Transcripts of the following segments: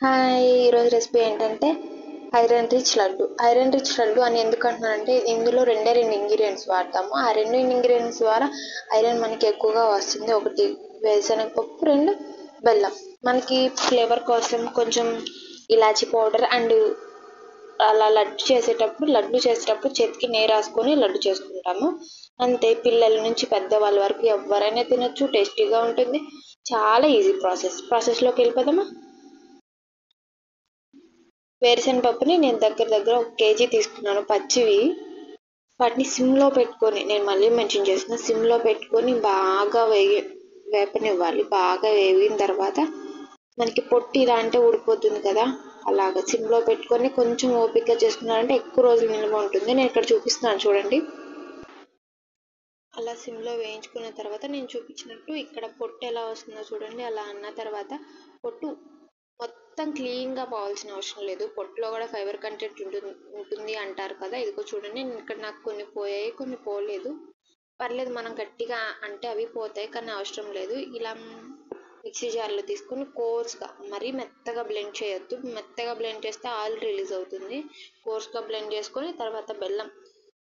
Hi! ఈరోజు recipe ఏంటంటే iron rich laddu. Iron rich laddu అని ఎందుకు అంటున్నానంటే ఇందులో రెండే 2 ఇంగ్రీడియెంట్స్ వాడతాము. ఆ 2 ఇంగ్రీడియెంట్స్ ద్వారా ఐరన్ మనకి ఎక్కువగా వస్తుంది. ఒకటి వేరుశనగపప్పు, 2 బెల్లం. మనకి ఫ్లేవర్ కోసం కొంచెం ఇలాచీ పౌడర్ అండ్ అలా లడ్డు చేసేటప్పుడు చేతికి నెయ్యి రాసుకొని లడ్డు చేసుకుంటాము. అంతే, పిల్లల నుంచి పెద్దవాళ్ళ వరకు ఎవరైనా తినొచ్చు. టేస్టీగా ఉంటుంది. చాలా ఈజీ ప్రాసెస్లోకి వెళ్ళిపోదామా? వేరుశనగపప్పుని నేను దగ్గర 1 కేజీ తీసుకున్నాను పచ్చివి. వాటిని సిమ్లో పెట్టుకొని, నేను మళ్ళీ మెన్షన్ చేస్తున్నా, సిమ్లో పెట్టుకొని బాగా వేపనివ్వాలి. బాగా వేగిన తర్వాత మనకి పొట్టు ఇలా అంటే ఊడిపోతుంది కదా, అలాగా సిమ్లో పెట్టుకొని కొంచెం ఓపికగా చేసుకున్నారంటే ఎక్కువ రోజులు నిల్వ ఉంటుంది. నేను ఇక్కడ చూపిస్తున్నాను చూడండి. అలా సిమ్లో వేయించుకున్న తర్వాత నేను చూపించినట్టు ఇక్కడ పొట్టు ఎలా వస్తుందో చూడండి. అలా అన్న తర్వాత పొట్టు మొత్తం క్లీన్గా పోవాల్సిన అవసరం లేదు. పొట్టులో కూడా ఫైబర్ కంటెంట్ ఉంటుంది అంటారు కదా. ఇదిగో చూడండి, ఇక్కడ నాకు కొన్ని పోయాయి, కొన్ని పోలేదు. పర్లేదు, మనం గట్టిగా అంటే అవి పోతాయి, కానీ అవసరం లేదు. ఇలా మిక్సీ జార్లో తీసుకొని కోర్స్గా, మరీ మెత్తగా బ్లెండ్ చేయొద్దు. మెత్తగా బ్లెండ్ చేస్తే ఆయిల్ రిలీజ్ అవుతుంది. కోర్స్గా బ్లెండ్ చేసుకొని తర్వాత బెల్లం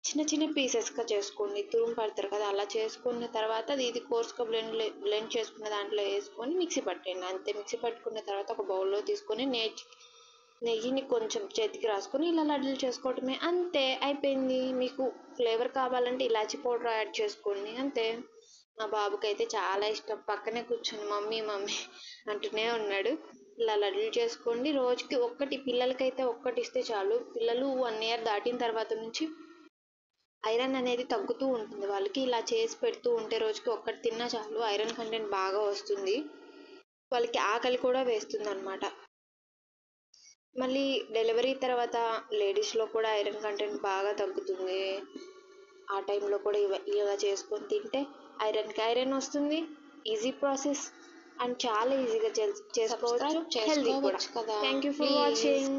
చిన్న చిన్న పీసెస్గా చేసుకోండి. తురుము పడతారు కదా, అలా చేసుకున్న తర్వాత ఇది కోర్స్గా బ్లెండ్ చేసుకున్న దాంట్లో వేసుకొని మిక్సీ పట్టండి. అంతే, మిక్సీ పట్టుకున్న తర్వాత ఒక బౌల్లో తీసుకొని నెయ్యిని కొంచెం చేతికి రాసుకొని ఇలా లడ్డూలు చేసుకోవటమే. అంతే, అయిపోయింది. మీకు ఫ్లేవర్ కావాలంటే ఇలాచీ పౌడర్ యాడ్ చేసుకోండి. అంతే. మా బాబుకి అయితే చాలా ఇష్టం. పక్కనే కూర్చొని మమ్మీ మమ్మీ అంటూనే ఉన్నాడు. ఇలా లడ్డూలు చేసుకోండి. రోజుకి ఒక్కటి, పిల్లలకైతే ఒక్కటి ఇస్తే చాలు. పిల్లలు 1 ఇయర్ దాటిన తర్వాత నుంచి ఐరన్ అనేది తగ్గుతూ ఉంటుంది వాళ్ళకి. ఇలా చేసి పెడుతూ ఉంటే రోజుకి ఒక్కటి తిన్నా చాలు, ఐరన్ కంటెంట్ బాగా వస్తుంది. వాళ్ళకి ఆకలి కూడా వేస్తుంది అనమాట. మళ్ళీ డెలివరీ తర్వాత లేడీస్లో కూడా ఐరన్ కంటెంట్ బాగా తగ్గుతుంది. ఆ టైంలో కూడా ఇలా చేసుకొని తింటే ఐరన్కి ఐరన్ వస్తుంది. ఈజీ ప్రాసెస్ అండ్ చాలా ఈజీగా చేసుకోవచ్చు. హెల్దీ కూడా. Thank you for watching.